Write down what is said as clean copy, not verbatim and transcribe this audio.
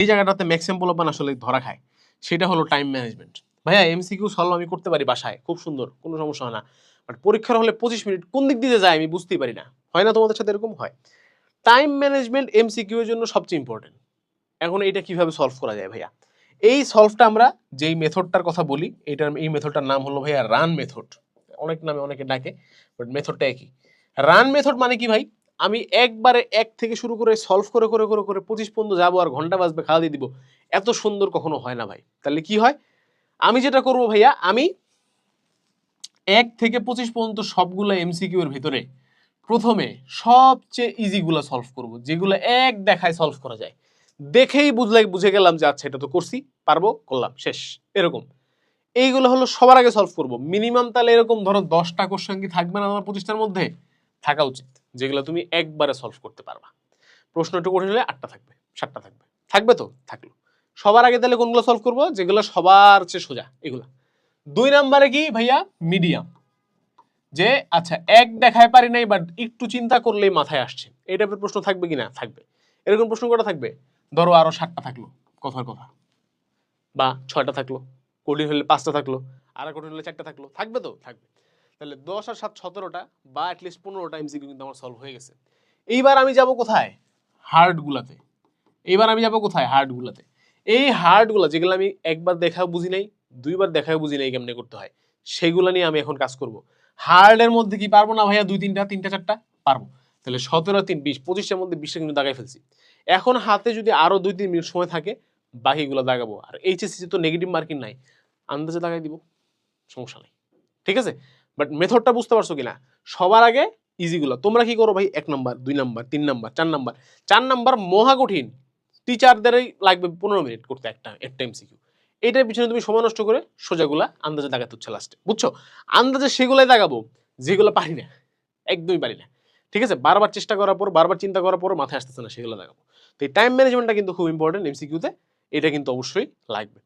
এই জায়গাটাতে ম্যাক্সিমাম পোলাপান আসলে ধরা খায়, সেটা হলো টাইম ম্যানেজমেন্ট। ভাইয়া এমসিকিউ সলভ আমি করতে পারি বাসায়, খুব সুন্দর, কোনো সমস্যা হয় না, বাট পরীক্ষার হলে 25 মিনিট কোন দিক দিয়ে যায় আমি বুঝতেই পারি না। হয় না তোমাদের সাথে এরকম হয়? টাইম ম্যানেজমেন্ট এমসিকিউ এর জন্য সবচেয়ে ইম্পর্টেন্ট। এখন এইটা কিভাবে সলভ করা যায় ভাইয়া? এই সলভটা আমরা যেই মেথডটার কথা বলি, এই মেথডটার নাম হলো ভাইয়া রান মেথড। অনেক নামে অনেকে ডাকে, বাট মেথডটা একই। রান মেথড মানে কি ভাই? আমি একবারে এক থেকে শুরু করে সলভ করে করে করে করে 25 পর্যন্ত যাবো আর ঘন্টা বাজবে খাওয়া দিয়ে দিব, এত সুন্দর কখনো হয় না ভাই। তাহলে কি হয়? আমি যেটা করবো ভাইয়া, আমি 1 থেকে 25 পর্যন্ত সবগুলো এমসিকিউ এর ভিতরে প্রথমে সবচেয়ে ইজিগুলো সলভ করব, যেগুলো এক দেখায় সলভ করা যায়, দেখেই বুঝে গেলাম যে আচ্ছা এটা তো করছি, পারবো, করলাম, শেষ, এরকম। এইগুলো হলো সবার আগে সলভ করব। মিনিমাম তাহলে এরকম ধরো 10টা কোশ্চেন কি থাকবে না আমার 25টার মধ্যে? থাকা উচিত, যেগুলো তুমি একবারে সলভ করতে পারবা। প্রশ্ন একটু কঠিন হলে 8টা থাকবে, 7টা থাকবে, থাকবে তো থাকলো। সবার আগে তাহলে কোনগুলো সলভ করবো? যেগুলো সবার চেয়ে সোজা, এগুলা। 2 নম্বরে কি ভাইয়া? মিডিয়াম। যে আচ্ছা এক দেখায় পারি নাই, বাট একটু চিন্তা করলেই মাথায় আসছে, এই টাইপের প্রশ্ন থাকবে কিনা? থাকবে। এরকম প্রশ্ন কটা থাকবে? ধরো আরো 7টা থাকলো, কথার কথা, বা 6টা থাকলো, কঠিন হলে 5টা থাকলো, আর কঠিন হলে 4টা থাকলো, থাকবে তো থাকবে। তাহলে 10 আর 7 17টা, বা অ্যাটলিস্ট 15টা এমসিকিউ কিন্তু আমার সলভ হয়ে গেছে। এইবার আমি যাব কোথায়? হার্ড গুলাতে। এইবার আমি যাব কোথায়? হার্ড গুলাতে। এই হার্ড গুলা যেগুলো আমি একবার দেখাও বুঝি নাই, 2বার দেখাও বুঝি নাই কেমনে করতে হয়, সেগুলো নিয়ে আমি এখন কাজ করব। হার্ডের মধ্যে কি পারবো না ভাইয়া? 2-3টা, 3টা 4টা পারবো। তাহলে 17 আর 3 20, 25টার মধ্যে 20টা কিন্তু দাগাই ফেলছি। এখন হাতে যদি আরো 2-3 মিনিট সময় থাকে, বাকিগুলো দাগাবো। আর এইচএসসি তো নেগেটিভ মার্কিং নাই, আন্দাজে দাগাই দিব, সমস্যা নেই, ঠিক আছে? বাট মেথডটা বুঝতে পারছো কিনা? সবার আগে ইজিগুলো। তোমরা কি করো ভাই? 1 number, 2 number, 3 number, 4 number. 4 number মহা কঠিন, টিচারদেরই লাগবে 15 মিনিট করতে একটা এমসিকিউ। এটার পিছনে তুমি সময় নষ্ট করে সোজাগুলা আন্দাজে দাগাতে হচ্ছে লাস্টে, বুঝছো? আন্দাজে সেগুলাই দাগাবো যেগুলো পারি না, একদমই পারি না, ঠিক আছে? বারবার চেষ্টা করার পর, বারবার চিন্তা করার পর মাথায় আসতেছে না, সেগুলো দাগাবো। তো এই টাইম ম্যানেজমেন্টটা কিন্তু খুব ইম্পর্টেন্ট এমসিকিউতে, এটা কিন্তু অবশ্যই লাগবে।